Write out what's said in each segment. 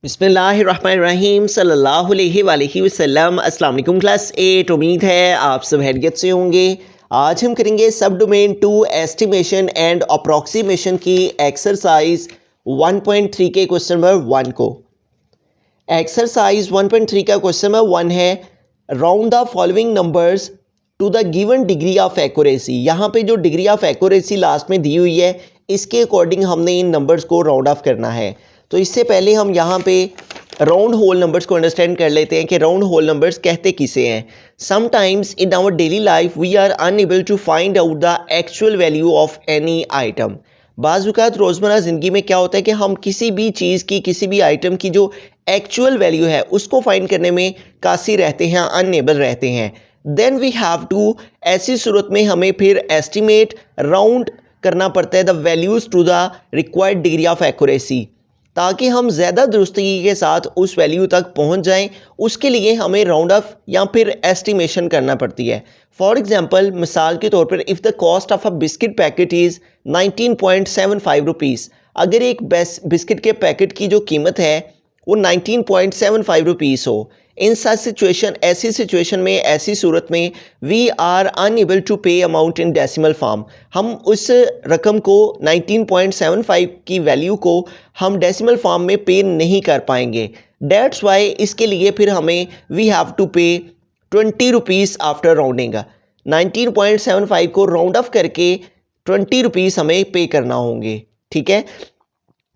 बिस्मिल्लाहिर्रहमानिर्रहीम सल्लल्लाहु अलैहि वसल्लम। अस्सलाम वालेकुम क्लास 8। उम्मीद है आप सब खैरियत से होंगे। आज हम करेंगे सब डोमेन 2 एस्टिमेशन एंड अप्रॉक्सीमेशन की एक्सरसाइज 1.3 के क्वेश्चन नंबर 1 को। एक्सरसाइज 1.3 का क्वेश्चन नंबर 1 है round the following numbers to the given degree of accuracy. यहाँ पे जो डिग्री ऑफ एक्यूरेसी लास्ट में दी हुई है इसके अकॉर्डिंग हमने इन नंबर्स को राउंड ऑफ करना है। तो इससे पहले हम यहाँ पे राउंड होल नंबर्स को अंडरस्टैंड कर लेते हैं कि राउंड होल नंबर्स कहते किसे हैं। Sometimes in our daily life we are unable to find out the actual value of any item. बाज़ औक़ात रोज़मर्रा ज़िंदगी में क्या होता है कि हम किसी भी चीज़ की किसी भी आइटम की जो एक्चुअल वैल्यू है उसको फाइंड करने में कासिर रहते हैं, अनएबल रहते हैं। देन वी हैव टू, ऐसी सूरत में हमें फिर एस्टिमेट राउंड करना पड़ता है the values to the required degree of accuracy, ताकि हम ज़्यादा दुरुस्तगी के साथ उस वैल्यू तक पहुंच जाएं। उसके लिए हमें राउंड ऑफ या फिर एस्टिमेशन करना पड़ती है। फॉर एग्जांपल, मिसाल के तौर पर if the cost of a biscuit packet is 19.75 rupees, अगर एक बिस्किट के पैकेट की जो कीमत है वो 19.75 रुपीज़ हो, इन सच सिचुएशन, ऐसी सिचुएशन में, ऐसी सूरत में वी आर अनएबल टू पे अमाउंट इन डेसिमल फॉर्म, हम उस रकम को 19.75 की वैल्यू को हम डेसिमल फॉर्म में पे नहीं कर पाएंगे। डेट्स वाई, इसके लिए फिर हमें वी हैव टू पे 20 रुपीज़ आफ्टर राउंडिंग। 19.75 को राउंड ऑफ करके 20 रुपीज़ हमें पे करना होंगे। ठीक है,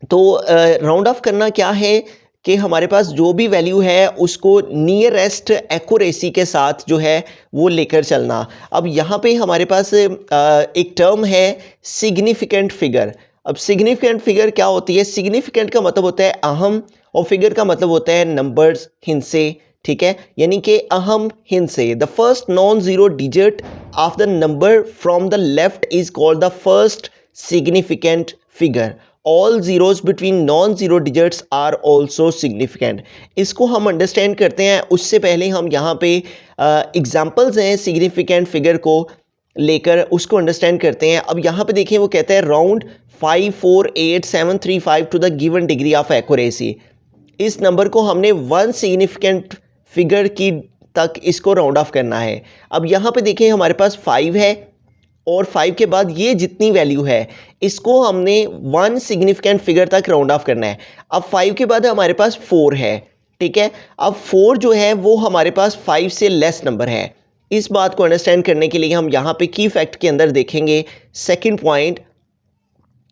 तो राउंड ऑफ करना क्या है कि हमारे पास जो भी वैल्यू है उसको नियरेस्ट एक्यूरेसी के साथ जो है वो लेकर चलना। अब यहाँ पे हमारे पास एक टर्म है सिग्निफिकेंट फिगर। अब सिग्निफिकेंट फिगर क्या होती है? सिग्निफिकेंट का मतलब होता है अहम और फिगर का मतलब होता है नंबर्स, हिस्से। ठीक है, यानी कि अहम हिस्से। The first non zero digit of the number from the left is called the first significant figure. All zeros between non zero digits are also significant. इसको हम अंडरस्टैंड करते हैं, उससे पहले हम यहाँ पे एग्जाम्पल्स हैं सिग्निफिकेंट फिगर को लेकर, उसको अंडरस्टैंड करते हैं। अब यहाँ पे देखें, वो कहता है round 548,735 to the given degree of accuracy. इस नंबर को हमने वन सिग्निफिकेंट फिगर की तक इसको राउंड ऑफ करना है। अब यहाँ पे देखें, हमारे पास 5 है और 5 के बाद ये जितनी वैल्यू है इसको हमने वन सिग्निफिकेंट फिगर तक राउंड ऑफ करना है। अब 5 के बाद हमारे पास 4 है। ठीक है, अब 4 जो है वो हमारे पास 5 से लेस नंबर है। इस बात को अंडरस्टैंड करने के लिए हम यहाँ पे की फैक्ट के अंदर देखेंगे second point,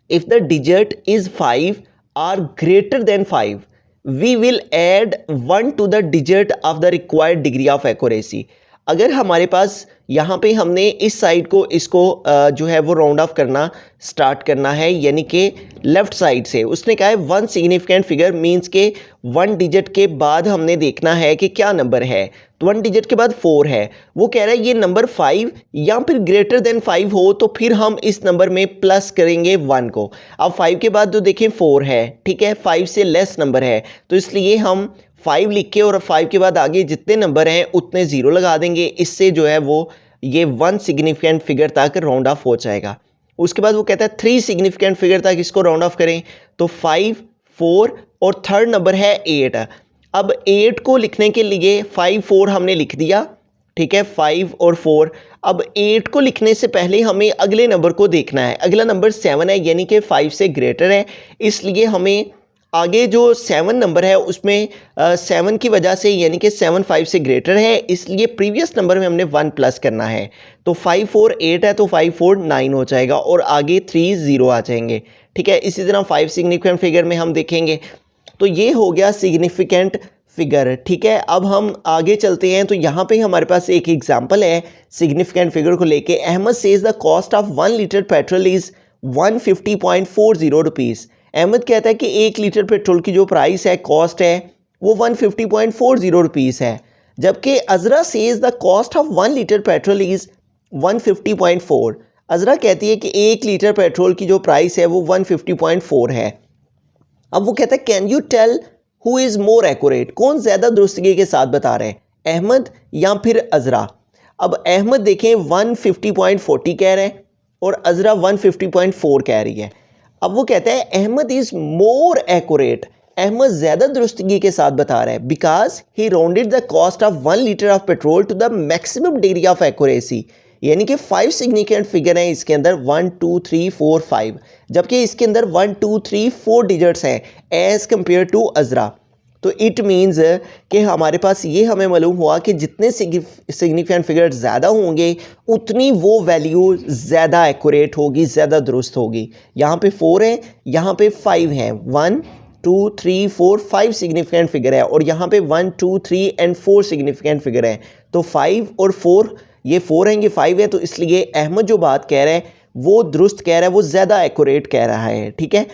if the digit is 5 or greater than 5 we will add 1 to the digit of the required degree of accuracy. अगर हमारे पास यहाँ पे हमने इस साइड को इसको जो है वो राउंड ऑफ करना स्टार्ट करना है, यानी कि लेफ़्ट साइड से। उसने कहा है वन सिग्निफिकेंट फिगर मींस के 1 डिजिट के बाद हमने देखना है कि क्या नंबर है। तो 1 डिजिट के बाद 4 है। वो कह रहा है ये नंबर 5 या फिर ग्रेटर देन 5 हो तो फिर हम इस नंबर में प्लस करेंगे 1 को। अब 5 के बाद जो देखें 4 है, ठीक है, 5 से लेस नंबर है, तो इसलिए हम 5 लिख के और 5 के बाद आगे जितने नंबर हैं उतने ज़ीरो लगा देंगे। इससे जो है वो ये वन सिग्निफिकेंट फिगर तक राउंड ऑफ हो जाएगा। उसके बाद वो कहता है 3 सिग्निफिकेंट फिगर तक इसको राउंड ऑफ करें, तो 5, 4 और थर्ड नंबर है 8। अब 8 को लिखने के लिए 5, 4 हमने लिख दिया। ठीक है, 5 और 4। अब 8 को लिखने से पहले हमें अगले नंबर को देखना है। अगला नंबर 7 है, यानी कि 5 से ग्रेटर है, इसलिए हमें आगे जो 7 नंबर है उसमें 7 की वजह से, यानी कि 7 5 से ग्रेटर है, इसलिए प्रीवियस नंबर में हमने 1 प्लस करना है। तो 5 4 8 है, तो 5 4 9 हो जाएगा और आगे 3 0 आ जाएंगे। ठीक है, इसी तरह 5 सिग्निफिकेंट फिगर में हम देखेंगे। तो ये हो गया सिग्निफिकेंट फिगर। ठीक है, अब हम आगे चलते हैं। तो यहाँ पे हमारे पास एक एग्जाम्पल है सिग्निफिकेंट फिगर को लेके। Ahmad says the cost of 1 litre petrol is 150.40 rupees. Ahmad कहता है कि 1 लीटर पेट्रोल की जो प्राइस है, कॉस्ट है, वो 150.40 रुपीज़ है। जबकि Azra says the cost of 1 litre petrol is 150.4। Azra कहती है कि 1 लीटर पेट्रोल की जो प्राइस है वो 150.4 है। अब वो कहता है can you tell who is more accurate, कौन ज़्यादा दुरुस्तगी के साथ बता रहे हैं, अहमद या फिर अजरा। अब अहमद देखें 150.40 कह रहे हैं और अजरा 150.4 कह रही है। अब वो कहता है Ahmad is more accurate, Ahmad ज़्यादा दुरुस्तगी के साथ बता रहा है because he rounded the cost of 1 litre of petrol to the maximum degree of accuracy. यानी कि 5 सिग्निफिकेंट फिगर हैं इसके अंदर, 1 2 3 4 5, जबकि इसके अंदर 1 2 3 4 डिजिट्स हैं एज़ कम्पेयर टू अजरा। तो इट मीन्स कि हमारे पास ये हमें मालूम हुआ कि जितने सिग्निफिकेंट फिगर ज़्यादा होंगे उतनी वो वैल्यू ज़्यादा एक्यूरेट होगी, ज़्यादा दुरुस्त होगी। यहाँ पे 4 है, यहाँ पे 5 हैं, 1 2 3 4 5 सिग्निफिकेंट फिगर है, और यहाँ पे 1 2 3 एंड 4 सिग्निफिकेंट फिगर है। तो 5 और 4, ये 4 है, ये 5 है, तो इसलिए अहमद जो बात कह रहा है वो दुरुस्त कह रहा है, वो ज़्यादा एक्यूरेट कह रहा है। ठीक है।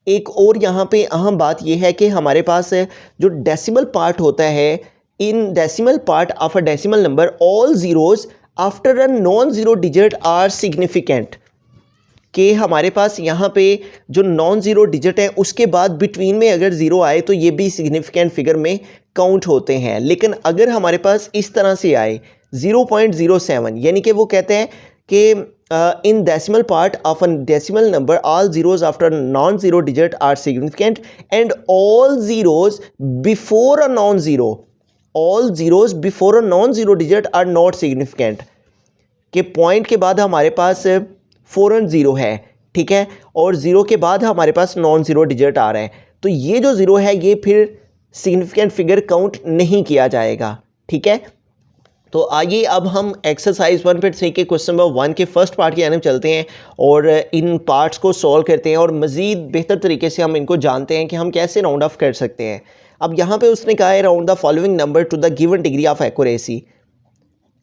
एक और यहाँ पे अहम बात यह है कि हमारे पास जो डेसिमल पार्ट होता है, in decimal part of a decimal number all zeros after a non zero digit are significant. कि हमारे पास यहाँ पे जो नॉन ज़ीरो डिजिट है उसके बाद बिटवीन में अगर ज़ीरो आए तो ये भी सिग्निफिकेंट फिगर में काउंट होते हैं। लेकिन अगर हमारे पास इस तरह से आए 0.07, यानी कि वो कहते हैं कि in decimal part of a decimal number all zeros after non-zero digit are significant and all zeros before a non-zero digit are not significant। के पॉइंट के बाद हमारे पास फौरन ज़ीरो है, ठीक है, और ज़ीरो के बाद हमारे पास नॉन ज़ीरो डिजिट आ रहा है, तो ये जो ज़ीरो है ये फिर सिग्निफिकेंट फिगर काउंट नहीं किया जाएगा। ठीक है। तो आइए अब हम एक्सरसाइज 1.3 के क्वेश्चन नंबर 1 के फर्स्ट पार्ट की तरफ चलते हैं और इन पार्ट्स को सॉल्व करते हैं और मज़ीद बेहतर तरीके से हम इनको जानते हैं कि हम कैसे राउंड ऑफ कर सकते हैं। अब यहाँ पे उसने कहा है round the following number two the given degree of accuracy.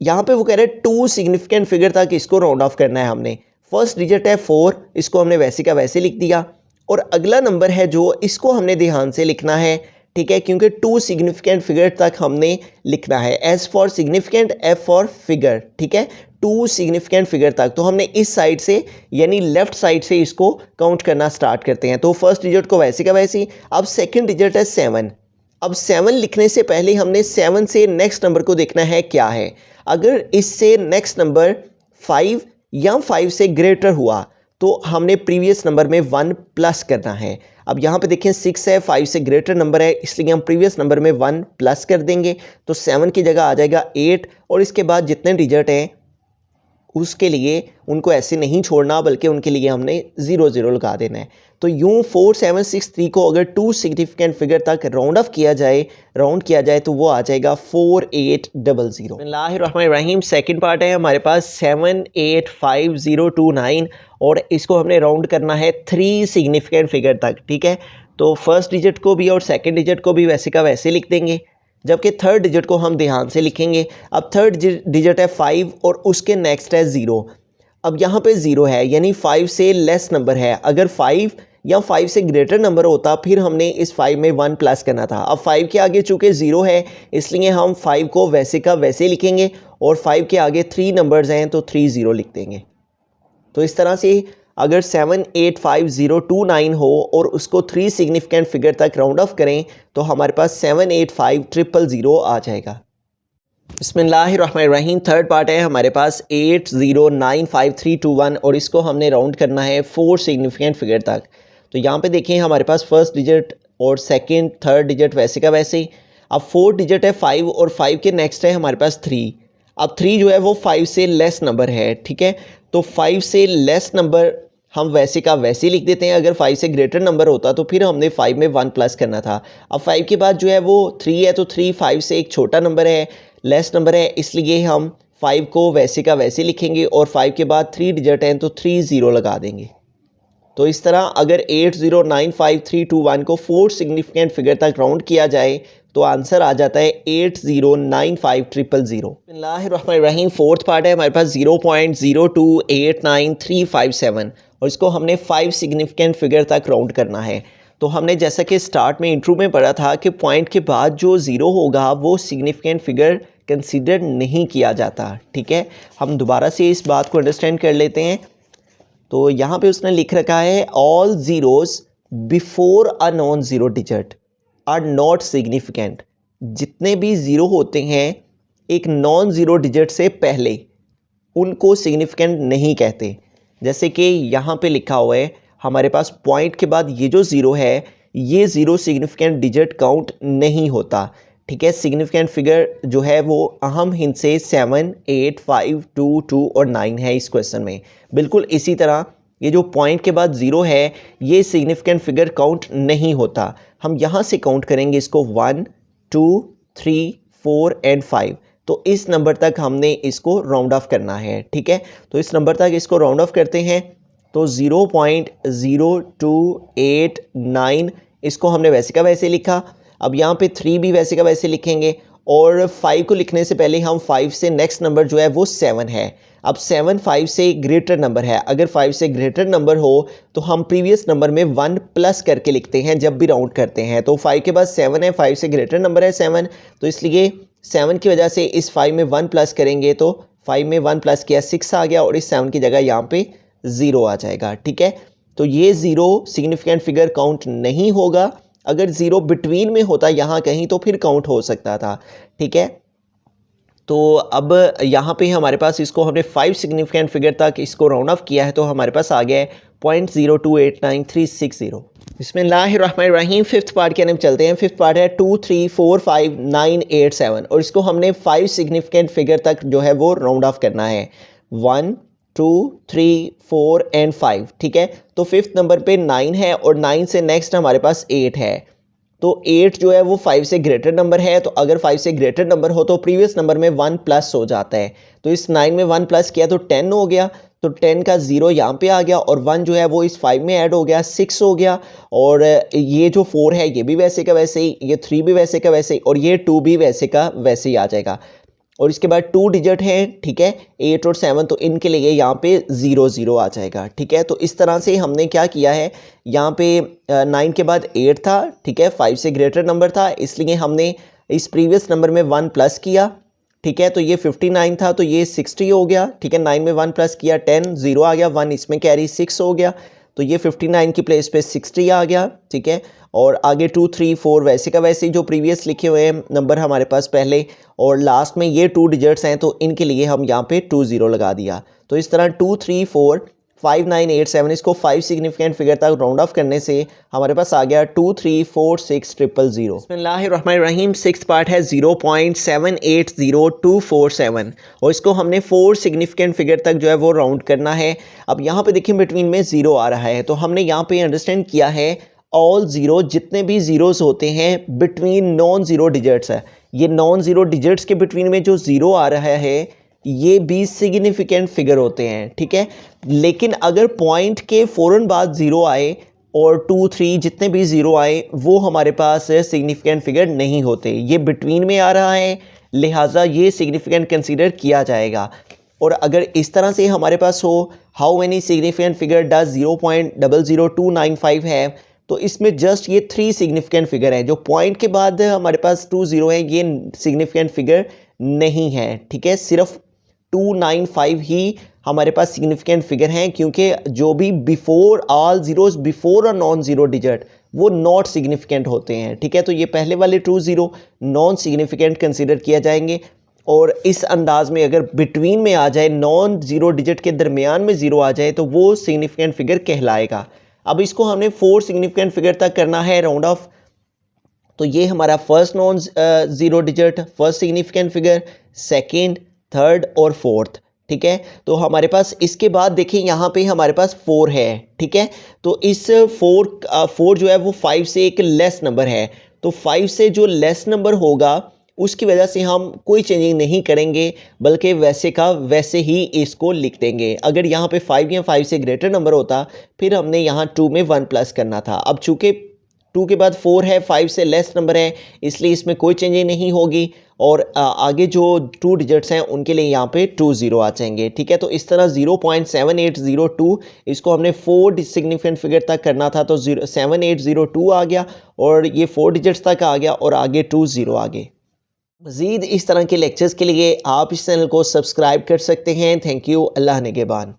यहाँ पे वो कह रहे हैं 2 सिग्निफिकेंट फिगर तक इसको राउंड ऑफ करना है हमने। फर्स्ट डिजिट है 4, इसको हमने वैसे का वैसे लिख दिया, और अगला नंबर है जो इसको हमने ध्यान से लिखना है। ठीक है, क्योंकि 2 सिग्निफिकेंट फिगर तक हमने लिखना है। S for significant, F for figure. ठीक है, 2 सिग्निफिकेंट फिगर तक, तो हमने इस साइड से यानी लेफ्ट साइड से इसको काउंट करना स्टार्ट करते हैं। तो फर्स्ट डिजिट को वैसे का वैसे। अब सेकंड डिजिट है 7। अब 7 लिखने से पहले हमने 7 से नेक्स्ट नंबर को देखना है क्या है। अगर इससे नेक्स्ट नंबर 5 या 5 से ग्रेटर हुआ तो हमने प्रीवियस नंबर में 1 प्लस करना है। अब यहाँ पे देखें 6 है, 5 से ग्रेटर नंबर है, इसलिए हम प्रीवियस नंबर में 1 प्लस कर देंगे, तो 7 की जगह आ जाएगा 8, और इसके बाद जितने डिजिट हैं उसके लिए उनको ऐसे नहीं छोड़ना बल्कि उनके लिए हमने 0 0 लगा देना है। तो यूँ 4 7 6 3 को अगर 2 सिग्निफिकेंट फिगर तक राउंड ऑफ किया जाए, राउंड किया जाए, तो वो आ जाएगा 4800। बिस्मिल्लाहिर्रहमानिर्रहीम। सेकंड पार्ट है हमारे पास 785029 और इसको हमने राउंड करना है 3 सिग्निफिकेंट फिगर तक। ठीक है, तो फर्स्ट डिजिट को भी और सेकंड डिजिट को भी वैसे का वैसे लिख देंगे, जबकि थर्ड डिजिट को हम ध्यान से लिखेंगे। अब थर्ड डिजिट है 5 और उसके नेक्स्ट है 0। अब यहाँ पे 0 है यानी 5 से लेस नंबर है। अगर 5 या 5 से ग्रेटर नंबर होता फिर हमने इस 5 में 1 प्लस करना था। अब 5 के आगे चूँकि 0 है इसलिए हम 5 को वैसे का वैसे लिखेंगे, और 5 के आगे 3 नंबर्स हैं तो 3 0 लिख देंगे। तो इस तरह से अगर 785029 हो और उसको 3 सिग्निफिकेंट फिगर तक राउंड ऑफ करें तो हमारे पास 785000 आ जाएगा। बिस्मिल्लाहिर्रहमानिर्रहीम। थर्ड पार्ट है हमारे पास 80955321 और इसको हमने राउंड करना है 4 सिग्निफिकेंट फिगर तक। तो यहाँ पे देखें हमारे पास फर्स्ट डिजिट और सेकंड थर्ड डिजिट वैसे का वैसे ही। अब फोर्थ डिजिट है 5 और 5 के नेक्स्ट है हमारे पास 3। अब 3 जो है वो 5 से लेस नंबर है। ठीक है, तो 5 से लेस नंबर हम वैसे का वैसे लिख देते हैं। अगर 5 से ग्रेटर नंबर होता तो फिर हमने 5 में 1 प्लस करना था। अब 5 के बाद जो है वो 3 है, तो 3 5 से एक छोटा नंबर है, लेस नंबर है, इसलिए हम 5 को वैसे का वैसे लिखेंगे, और 5 के बाद 3 डिजिट हैं तो 3 0 लगा देंगे। तो इस तरह अगर 80955321 को 4 सिग्निफिकेंट फिगर तक राउंड किया जाए तो आंसर आ जाता है 80950000। बिस्मिल्लाहिर्रहमानिर्रहीम। फोर्थ पार्ट है हमारे पास 0.0289357 और इसको हमने 5 सिग्निफिकेंट फिगर तक राउंड करना है। तो हमने जैसा कि स्टार्ट में इंट्रो में पढ़ा था कि पॉइंट के बाद जो 0 होगा वो सिग्निफिकेंट फिगर कंसीडर नहीं किया जाता। ठीक है, हम दोबारा से इस बात को अंडरस्टैंड कर लेते हैं। तो यहाँ पे उसने लिख रखा है all zeros before a non zero digit are not significant. जितने भी ज़ीरो होते हैं एक नॉन ज़ीरो डिजिट से पहले उनको सिग्निफिकेंट नहीं कहते। जैसे कि यहाँ पे लिखा हुआ है हमारे पास पॉइंट के बाद ये जो ज़ीरो है ये ज़ीरो सिग्निफिकेंट डिजिट काउंट नहीं होता। ठीक है, सिग्निफिकेंट फिगर जो है वो अहम हिंट से 7, 8, 5, 2, 2 और 9 है इस क्वेश्चन में। बिल्कुल इसी तरह ये जो पॉइंट के बाद ज़ीरो है ये सिग्निफिकेंट फिगर काउंट नहीं होता। हम यहाँ से काउंट करेंगे इसको 1, 2, 3, 4 एंड 5। तो इस नंबर तक हमने इसको राउंड ऑफ करना है। ठीक है, तो इस नंबर तक इसको राउंड ऑफ करते हैं तो 0.0289 इसको हमने वैसे का वैसे लिखा। अब यहाँ पे 3 भी वैसे का वैसे लिखेंगे और 5 को लिखने से पहले हम 5 से नेक्स्ट नंबर जो है वो 7 है। अब 7 5 से ग्रेटर नंबर है, अगर 5 से ग्रेटर नंबर हो तो हम प्रीवियस नंबर में 1 प्लस करके लिखते हैं जब भी राउंड करते हैं। तो 5 के बाद 7 है, 5 से ग्रेटर नंबर है 7, तो इसलिए 7 की वजह से इस 5 में 1 प्लस करेंगे तो 5 में 1 प्लस किया 6 आ गया और इस 7 की जगह यहाँ पे 0 आ जाएगा। ठीक है, तो ये 0 सिग्निफिकेंट फिगर काउंट नहीं होगा। अगर 0 बिटवीन में होता यहाँ कहीं तो फिर काउंट हो सकता था। ठीक है, तो अब यहाँ पे हमारे पास इसको हमने 5 सिग्निफिकेंट फिगर तक इसको राउंड ऑफ किया है तो हमारे पास आ गया है 0.0289360। बिस्मिल्लाहिर्रहमानिर्रहीम। फिफ्थ पार्ट के अंदर चलते हैं। फिफ्थ पार्ट है 2, 3, 4, 5, 9, 8, 7 और इसको हमने 5 सिग्निफिकेंट फिगर तक जो है वो राउंड ऑफ करना है 1, 2, 3, 4 एंड 5। ठीक है, तो फिफ्थ नंबर पे 9 है और 9 से नेक्स्ट हमारे पास 8 है। तो 8 जो है वो 5 से ग्रेटर नंबर है, तो अगर 5 से ग्रेटर नंबर हो तो प्रीवियस नंबर में 1 प्लस हो जाता है। तो इस 9 में 1 प्लस किया तो 10 हो गया, तो 10 का 0 यहाँ पे आ गया और 1 जो है वो इस 5 में ऐड हो गया 6 हो गया। और ये जो 4 है ये भी वैसे का वैसे ही, ये 3 भी वैसे का वैसे ही और ये 2 भी वैसे का वैसे ही आ जाएगा। और इसके बाद 2 डिजिट हैं। ठीक है, 8 और 7, तो इनके लिए यहाँ पे 0 0 आ जाएगा। ठीक है, तो इस तरह से हमने क्या किया है, यहाँ पे 9 के बाद 8 था। ठीक है, 5 से ग्रेटर नंबर था इसलिए हमने इस प्रीवियस नंबर में 1 प्लस किया। ठीक है, तो ये 59 था तो ये 60 हो गया। ठीक है, 9 में 1 प्लस किया 10, 0 आ गया, 1 इसमें कैरी 6 हो गया, तो ये 59 की प्लेस पे 60 आ गया। ठीक है, और आगे 2, 3, 4 वैसे का वैसे जो प्रीवियस लिखे हुए हैं नंबर हमारे पास पहले, और लास्ट में ये 2 डिजिट्स हैं तो इनके लिए हम यहाँ पे 2 0 लगा दिया। तो इस तरह 2, 3, 4, 5, 9, 8, 7 इसको 5 सिग्निफिकेंट फिगर तक राउंड ऑफ करने से हमारे पास आ गया 2, 3, 4, 6 0 0। बिस्मिल्लाहिर्रहमानिर्रहीम। सिक्स्थ पार्ट है 0.780247 और इसको हमने 4 सिग्निफिकेंट फिगर तक जो है वो राउंड करना है। अब यहाँ पे देखिए बिटवीन में 0 आ रहा है, तो हमने यहाँ पे अंडरस्टैंड किया है ऑल ज़ीरो, जितने भी ज़ीरोज़ होते हैं बिटवीन नॉन ज़ीरो डिजिट्स है, ये नॉन ज़ीरो डिजिट्स के बिटवीन में जो ज़ीरो आ रहा है ये भी सिग्निफिकेंट फिगर होते हैं। ठीक है, लेकिन अगर पॉइंट के फ़ौरन बाद ज़ीरो आए और 2, 3 जितने भी ज़ीरो आए वो हमारे पास सिग्निफिकेंट फिगर नहीं होते, ये बिटवीन में आ रहा है लिहाजा ये सिग्निफिकेंट कंसीडर किया जाएगा। और अगर इस तरह से हमारे पास हो how many significant figure does 0.00295 है, तो इसमें जस्ट ये 3 सिग्निफिकेंट फिगर हैं, जो पॉइंट के बाद हमारे पास 2 0 है ये सिग्निफिकेंट फिगर नहीं है। ठीक है, सिर्फ 295 ही हमारे पास सिग्निफिकेंट फिगर हैं, क्योंकि जो भी बिफोर ऑल ज़ीरोज़ बिफोर और नॉन ज़ीरो डिजिट वो नॉट सिग्निफिकेंट होते हैं। ठीक है, तो ये पहले वाले 2 0 नॉन सिग्निफिकेंट कंसीडर किया जाएंगे। और इस अंदाज में अगर बिटवीन में आ जाए, नॉन ज़ीरो डिजिट के दरमियान में ज़ीरो आ जाए तो वो सिग्निफिकेंट फिगर कहलाएगा। अब इसको हमने 4 सिग्निफिकेंट फिगर तक करना है राउंड ऑफ। तो ये हमारा first non zero digit, first significant figure, second, third और फोर्थ। ठीक है, तो हमारे पास इसके बाद देखिए यहाँ पे हमारे पास 4 है। ठीक है, तो इस 4 जो है वो 5 से एक लेस नंबर है, तो 5 से जो लेस नंबर होगा उसकी वजह से हम कोई चेंजिंग नहीं करेंगे, बल्कि वैसे का वैसे ही इसको लिख देंगे। अगर यहाँ पे 5 या 5 से ग्रेटर नंबर होता फिर हमने यहाँ 2 में 1 प्लस करना था। अब चूँकि 2 के बाद 4 है, 5 से लेस नंबर है, इसलिए इसमें कोई चेंजिंग नहीं होगी और आगे जो 2 डिजिट्स हैं उनके लिए यहाँ पे 2 0 आ जाएंगे। ठीक है, तो इस तरह 0.7802 इसको हमने 4 सिग्निफिकेंट फिगर तक करना था, तो 7802 आ गया और ये 4 डिजिट्स तक आ गया और आगे 2 0 आ गए। मज़ीद इस तरह के लेक्चर्स के लिए आप इस चैनल को सब्सक्राइब कर सकते हैं। Thank you. अल्लाह निगहबान।